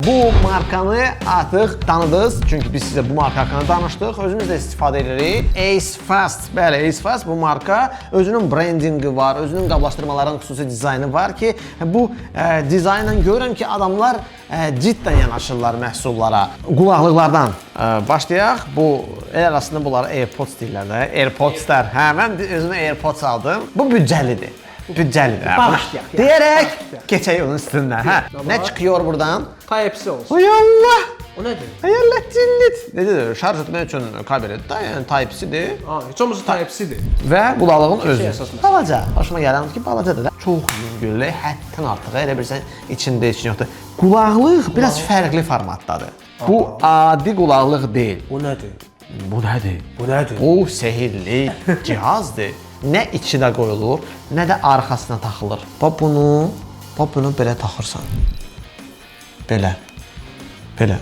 Bu markanı artıq tanıdınız. Çünki biz sizə bu marka haqqında danışdıq. Özümüz də istifadə edirik. AceFast. Bəli, AceFast bu marka özünün brendingi var, özünün qablaşdırmaların xüsusi dizaynı var ki, bu dizaynla görürəm ki, adamlar ciddən yanaşırlar məhsullara. Qulaqlıqlardan başlayaq. Bu el arasında bunları AirPods deyirlər də. AirPodslar. Hə, mən özümə AirPods aldım. Bu büdcəlidir. Büdcəlidir. Başlayaq. Deyərək keçək onun üstündən. Hə. Nə çıxıyor buradan? Type-C olsun. Ay Allah! O nədir? Hayırlətcinlik. Necədir? Şarj etmək üçün kabeldir da, yəni Type-C-dir. Heç olmasa Type-C-dir. Və qulaqlığın özü. əsas məsələ. Balaca. Xoşuma gələn ki, balacadır da. Çox yüngüllü, həddən artıq. Elə bilirsən, içində heç yoxdur. Qulaqlıq biraz fərqli formatdadır. Bu adi qulaqlıq deyil. O nədir? Bu nədir? Bu nədir? O sehirli cihazdır. Nə içinə qoyulur, nə də arxasına taxılır. Bax bunu belə taxırsan. Belə. Belə.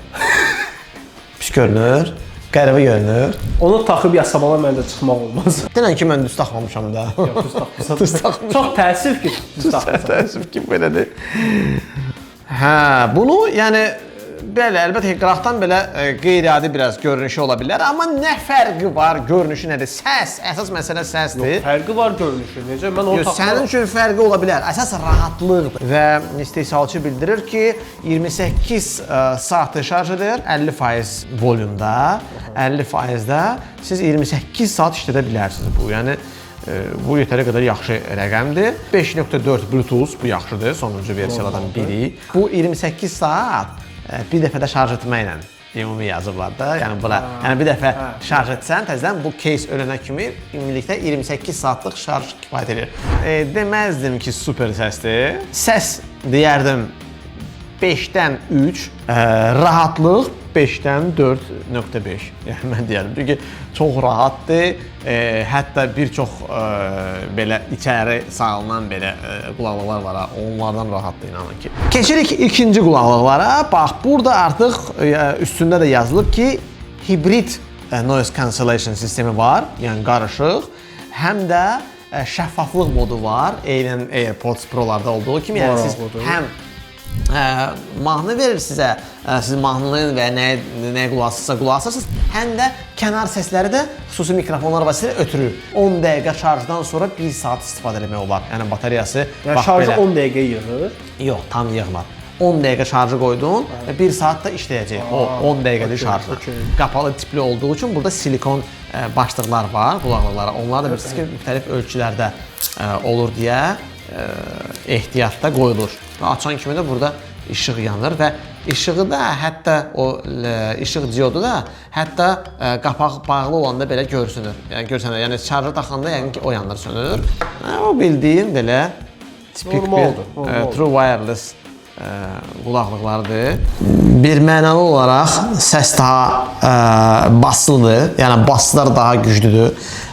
Pis görünür, qəribə görünür. Onu taxıb yasamalar məndə çıxmaq olmaz. Denən ki, mən düz taxmamışam da. Yox, düz taxmısan. Düz taxmışam. Çox təəssüf ki, düz taxmısan. Təəssüf ki, belədir. Hə, bunu yəni belə, əlbəttə ki, qıraqdan belə qeyri-adi biraz görünüşü ola bilər, amma nə fərqi var, görünüşü nədir? Səs, əsas məsələ səsdir. Fərqi var görünüşü. Necə? Mən onu Sənin üçün fərqi ola bilər. Əsas rahatlıqdır. Və istehsalçı bildirir ki, 28 saatı şarj edir, 50% volümda, 50%-də siz 28 saat işlədə bilərsiniz bu. Yəni bu yetəri qədər yaxşı rəqəmdir. 5.4 Bluetooth bu yaxşıdır, sonuncu versiyalardan biri. Bu 28 saat bir dəfədə şarj etməklə ümumi yazıblar da. Yəni bura, yəni bir dəfə şarj etsən, təzədən bu case ölənə kimi ümumilikdə 28 saatlıq şarj kifayət edir. Deməzdim ki, super səsdir. Səs deyərdim 5-dən 3, rahatlıq 5-dən 4.5. Yəni mən deyərdim. Çünki çox rahatdır. Hətta bir çox belə içəri salınan belə qulaqlıqlar var. Onlardan rahatdır, inanın ki. Keçirik ikinci qulaqlıqlara. Bax, burada artıq üstündə də yazılıb ki, hibrid noise cancellation sistemi var. Yəni qarışıq. Həm də şəffaflıq modu var. Eynən AirPods Pro-larda olduğu kimi. Yəni siz həm mahnı verir sizə, siz mahnını və nəyə qulaq asırsınız, həm də kənar səsləri də xüsusi mikrofonlar vasitəsilə ötürür. 10 dəqiqə şarjdan sonra 1 saat istifadə etmək olar. Yəni bateriyası yəni şarjı 10 dəqiqə yığır. Yox, tam yığmır. 10 dəqiqə şarjı qoydun və 1 saat da işləyəcək. O 10 dəqiqəlik şarjla. Qapalı tipli olduğu üçün burada silikon başlıqlar var qulaqlıqlara. Onlar da bilirsiniz ki, müxtəlif ölçülərdə olur deyə ehtiyatda qoyulur. Və açan kimi də burada işıq yanır və işığı da hətta o işıq diodu da hətta qapaq bağlı olanda belə görsünür. Yəni görsənir. Yəni şarja taxanda yəqin ki o yanır sönür. O bildiyin belə tipik bir true wireless qulaqlıqlardır. Bir mənalı olaraq səs daha baslıdır. Yəni baslar daha güclüdür.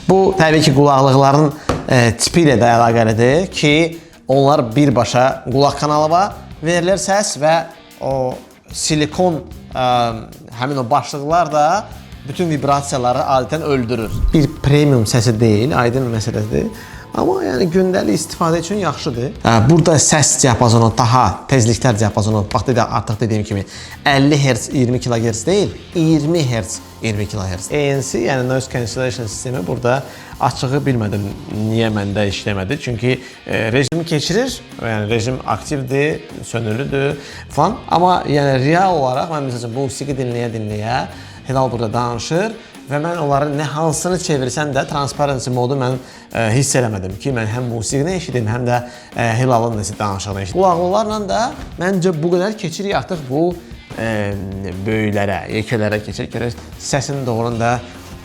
Bu təbii ki qulaqlıqların tipi ilə də əlaqəlidir ki, onlar birbaşa qulaq kanalına verilir səs və o silikon həmin o başlıqlar da bütün vibrasiyaları adətən öldürür. Bir premium səsi deyil, aydın məsələdir. Amma yəni gündəlik istifadə üçün yaxşıdır. Burada səs diapazonu daha tezliklər diapazonu, bax artıq dediyim kimi 50 Hz 20 kHz deyil, 20 Hz 20 kHz. ANC, yəni noise cancellation sistemi burada açığı bilmədim niyə məndə işləmədi. Çünki rejimi keçirir, yəni rejim aktivdir, sönürlüdür falan. Amma yəni real olaraq mən məsələn musiqi dinləyə Hilal burada danışır və mən onların nə hansını çevirsəm də transparency modu mən hiss eləmədim ki, mən həm musiqini eşidim, həm də Hilalın nəsə danışığını eşidim. Qulaqlıqlarla da məncə bu qədər keçirik artıq bu böyüklərə, yekələrə keçir. Görək səsin doğrunda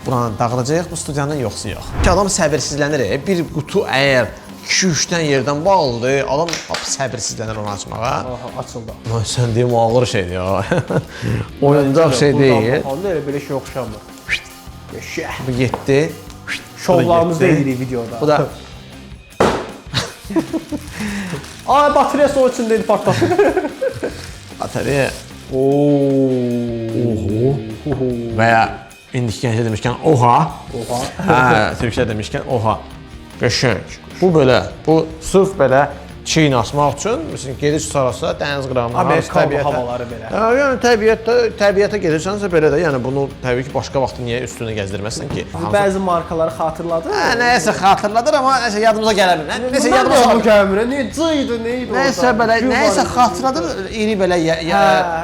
buranı dağılacaq, bu studiyanın yoxsa yox. Ki adam səbirsizlənir, bir qutu əgər 2-3-dən yerdən bağlıdır, adam səbirsizlənir onu açmağa. Aha, açıldı. Sən deyim, o ağır şeydir ya. Oyuncaq şey deyil. Onda elə belə şey oxşamır. Bu getdi. Şovlarımızda edirik videoda. Bu da... Ay, bateriyası o içindeydi, partladı. Bateriya... Oho. Və ya indiki gəncə demişkən oha. Hə, türkçə demişkən oha. Qəşəng. Bu belə, bu sırf belə çiyin asmaq üçün, məsələn, gedirsiniz sarasa dəniz qırağına, Amerikan havaları belə. Yəni təbiətə gedirsənsə belə də, yəni bunu təbii ki, başqa vaxt niyə üstünə gəzdirməzsən ki? Bəzi markaları xatırladır. Nəyəsə xatırladır, amma nəsə yadımıza gəlmir. Nəsə yadımıza yadımıza gəlmir. Necə idi? Nəsə belə, nəsə xatırladır, iri belə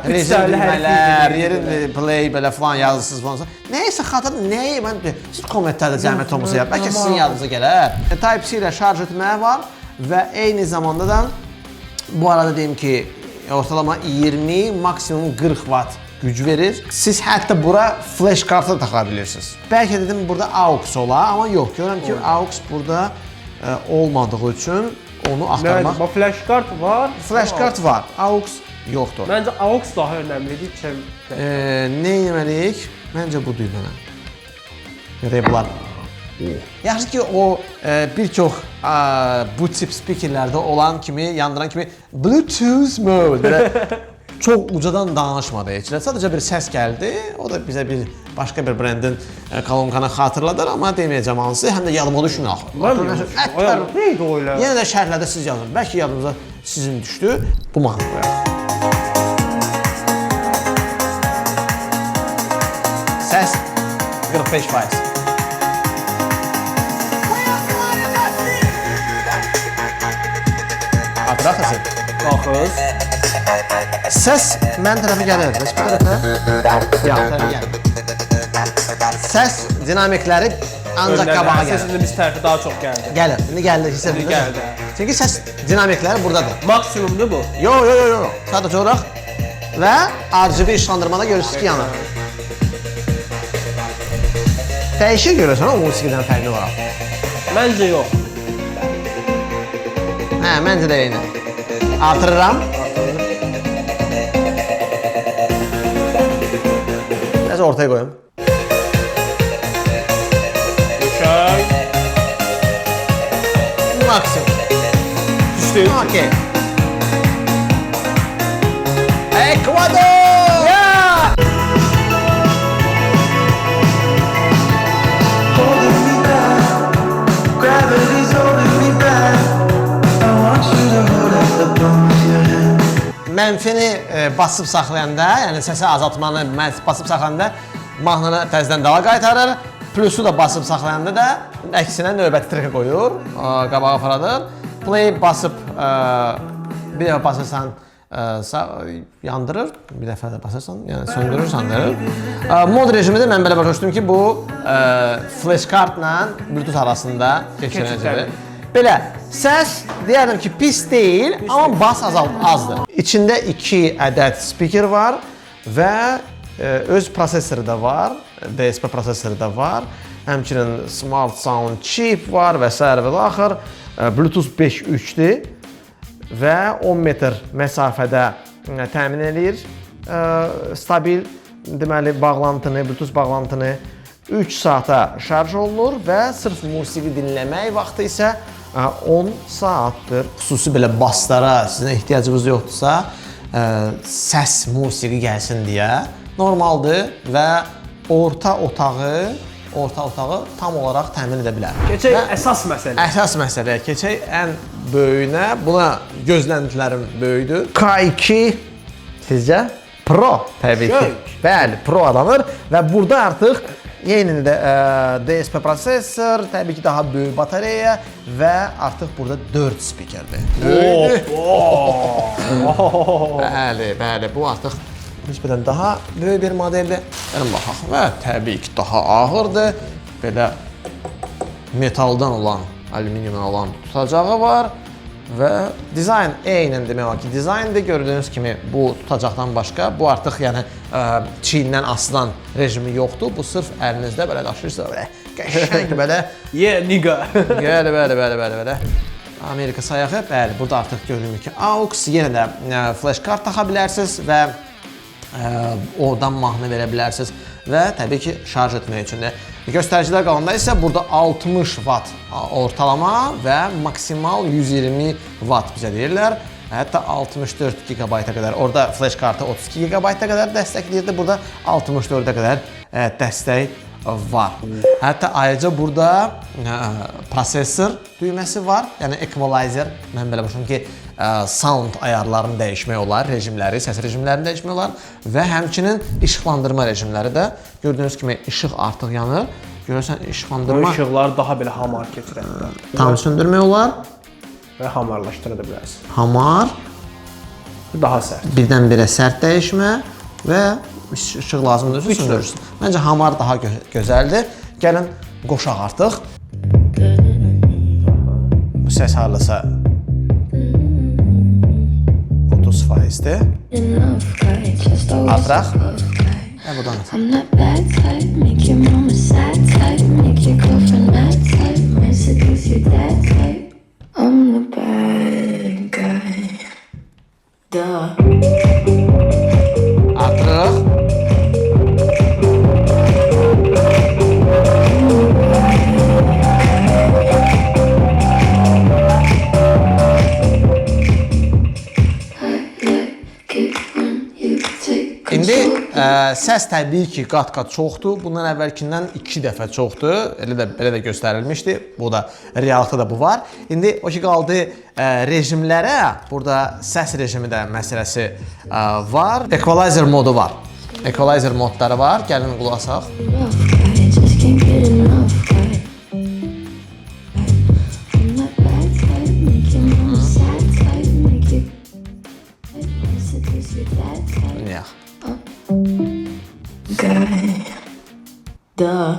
rezil bilmələr, yerin play belə falan yazırsınız falan. Nəsə xatırladır, nəyi mən siz kommentlərdə zəhmət olmasa yap. Bəlkə sizin yadınıza gələr. Type-C ilə şarj etməyə var və eyni zamanda da bu arada deyim ki, ortalama 20, maksimum 40 watt güc verir. Siz hətta bura flash kartı da taxa bilirsiniz. Bəlkə dedim burada AUX ola, amma yox. Görürəm ki, AUX burada olmadığı üçün onu axtarmaq. Nədir? Flash kart var. Flash kart var, AUX yoxdur. Məncə AUX daha önəmlidir ki, nə etməliyik? Məncə bu düyməni. Görək bunlar. Yaxşı ki, o bir çox bu tip speakerlərdə olan kimi, yandıran kimi Bluetooth mode belə çox ucadan danışmadı heç. Sadəcə bir səs gəldi. O da bizə bir başqa bir brendin kolonkanı xatırladır, amma deməyəcəm hansı, həm də yadıma düşmür. Neydi o elə? Yenə də şərhlərdə siz yazın. Bəlkə yadınıza sizin düşdü. Bu mahnı qoyaq. Səs 45%. Atıraqası. Baxız. Səs mən tərəfə gəlir. Bəs bu tərəfə? Ya, tərəfə gəlir. Səs dinamikləri ancaq qabağa gəlir. Səsində biz tərəfə daha çox gəldi. Gəlir. İndi gəldi, hiss edilir. Gəldi. Çünki səs dinamikləri buradadır. Maksimumdur bu. Yo. Sadəcə olaraq və RGB işlandırmada görürsünüz ki, yanır. Dəyişir görürsən o musiqidən fərqli olaraq. Məncə yox. Hə, məncə də eyni. Artırıram. Nəsə ortaya qoyum. Düşək. Maksimum. Düşdük. Okey. Ekvador! Ya! Gravity's holding me back. I want you to hold out the palm of your hand. Mənfini basıb saxlayanda, yəni səsi azaltmanı basıb saxlayanda mahnını təzədən dala qaytarır. Plusu da basıb saxlayanda da əksinə növbəti treka qoyur, qabağa aparadır. Play basıb bir dəfə basırsan yandırır, bir dəfə də basırsan, yəni söndürür, sandırır. Mod rejimi də mən belə başa düşdüm ki, bu flash kartla Bluetooth arasında keçiriləcəkdir. Belə, səs deyərdim ki, pis deyil, amma bas azdır. İçində 2 ədəd speaker var və öz prosesoru da var, DSP prosesoru da var. Həmçinin Smart Sound Chip var və s. və axır. Bluetooth 5.3-dür və 10 metr məsafədə təmin edir stabil deməli bağlantını, Bluetooth bağlantını 3 saata şarj olunur və sırf musiqi dinləmək vaxtı isə 10 saatdır. Xüsusi belə baslara sizin ehtiyacınız yoxdursa, səs, musiqi gəlsin deyə normaldır və orta otağı tam olaraq təmin edə bilər. Keçək əsas məsələ. Əsas məsələyə keçək ən böyüyünə. Buna gözləntilərim böyüdür. K2 sizcə? Pro təbii ki. Bəli, Pro adlanır və burada artıq yeni də DSP prosesor, təbii ki daha böyük batareya və artıq burada 4 speakerdir. Bəli, bu artıq nisbətən daha böyük bir modeldir. Gəlin baxaq və təbii ki daha ağırdır. Belə metaldan olan, alüminiumdan olan tutacağı var və dizayn eynən demək olar ki, dizayndır. Gördüyünüz kimi bu tutacaqdan başqa, bu artıq yəni çiyindən asılan rejimi yoxdur. Bu sırf əlinizdə belə daşıyırsınız, belə qəşəng belə. Yeah, nigga. Bəli. Amerika sayağı, bəli, burada artıq görünür ki, AUX, yenə də flash kart taxa bilərsiniz və oradan mahnı verə bilərsiniz və təbii ki şarj etmək üçün də. Göstəricilər qalanda isə burada 60 watt ortalama və maksimal 120 watt bizə deyirlər. Hətta 64 GB-a qədər, orada flash kartı 32 GB-a qədər dəstəkləyirdi, burada 64-ə qədər dəstək var. Hətta ayrıca burada prosesor düyməsi var, yəni equalizer. Mən belə başlayım ki, sound ayarlarını dəyişmək olar, rejimləri, səs rejimlərini dəyişmək olar və həmçinin işıqlandırma rejimləri də gördüyünüz kimi işıq artıq yanır. Görürsən Bu işıqlandırma işıqları daha belə hamar keçirəndə tam söndürmək olar. və hamarlaşdıra da bilərsən. Hamar, Daha sərt. birdən-birə sərt dəyişmə və işıq lazımdırsa söndürürsün. Məncə hamar daha gözəldir. Gəlin qoşaq artıq. Bu səs harlasa 30%-dir. Artıraq. Və buradan ataq. I'm that bad type, make your mama sad type, make your girlfriend mad type, might seduce your dad type. I'm the bad guy. Duh. Artırıq. İndi səs təbii ki, qat-qat çoxdur. Bundan əvvəlkindən 2 dəfə çoxdur. Belə də göstərilmişdi. Bu da realitetdə bu var. İndi o ki qaldı rejimlərə. Burada səs rejimi də məsələsi var. Equalizer modu var. Equalizer modları var. Gəlin qulaq asaq. Rough guy, just can't get enough guy. I'm that bad type, make your mama sad type, make your might seduce your dad type. Dinləyək. Guy. Duh.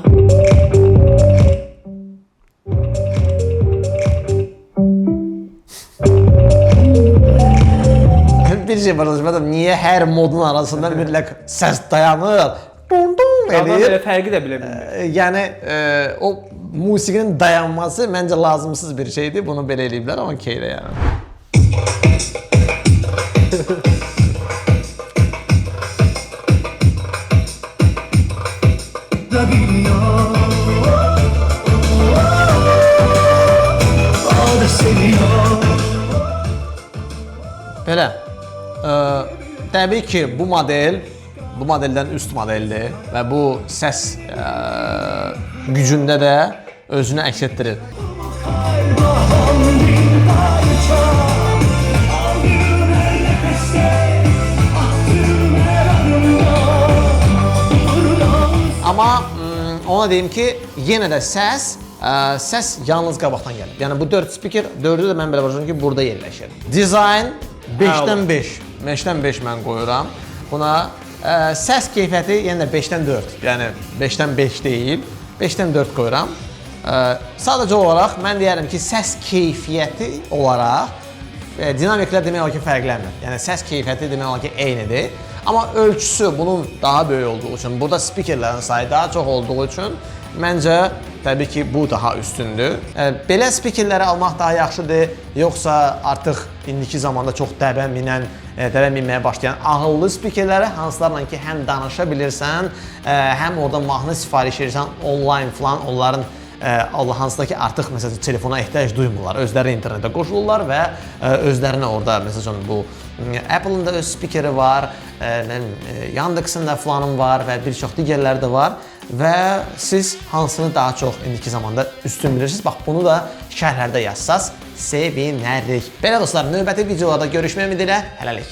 Bir şey var, niyə hər modun arasında mütləq səs dayanır? Dum-dum Adam eləyir. elə fərqi də bilə bilmir. Yəni o musiqinin dayanması məncə lazımsız bir şeydir. Bunu belə eləyiblər, amma keylə yəni. Belə. Təbii ki, bu modeldən üst modeldir və bu səs gücündə də özünü əks etdirir. Amma ona deyim ki, yenə də səs yalnız qabaqdan gəlir. Yəni bu 4 speaker, 4-ü də mən belə başlayıram ki, burada yerləşir. Dizayn 5-dən 5. 5-dən 5 mən qoyuram. Buna səs keyfiyyəti yenə də 5-dən 4. Yəni 5-dən 5 deyil, 5-dən 4 qoyuram. Sadəcə olaraq mən deyərəm ki, səs keyfiyyəti olaraq dinamiklər demək olar ki, fərqlənmir. Yəni səs keyfiyyəti demək olar ki, eynidir. Amma ölçüsü bunun daha böyük olduğu üçün, burada speakerlərin sayı daha çox olduğu üçün məncə təbii ki, bu daha üstündür. Belə speakerləri almaq daha yaxşıdır, yoxsa artıq indiki zamanda çox dəbə minməyə başlayan ağıllı speakerləri, hansılarla ki, həm danışa bilirsən, həm orada mahnı sifariş edirsən, online falan, onların hansıda ki, artıq məsələn telefona ehtiyac duymurlar, özləri internetə qoşulurlar və özlərinə orada məsələn bu Apple-ın da öz spikeri var, Yandex-in də falanın var və bir çox digərləri də var və siz hansını daha çox indiki zamanda üstün bilirsiniz. Bax, bunu da şərhlərdə yazsaz sevinərik. Belə dostlar, növbəti videolarda görüşmək ümidi ilə hələlik.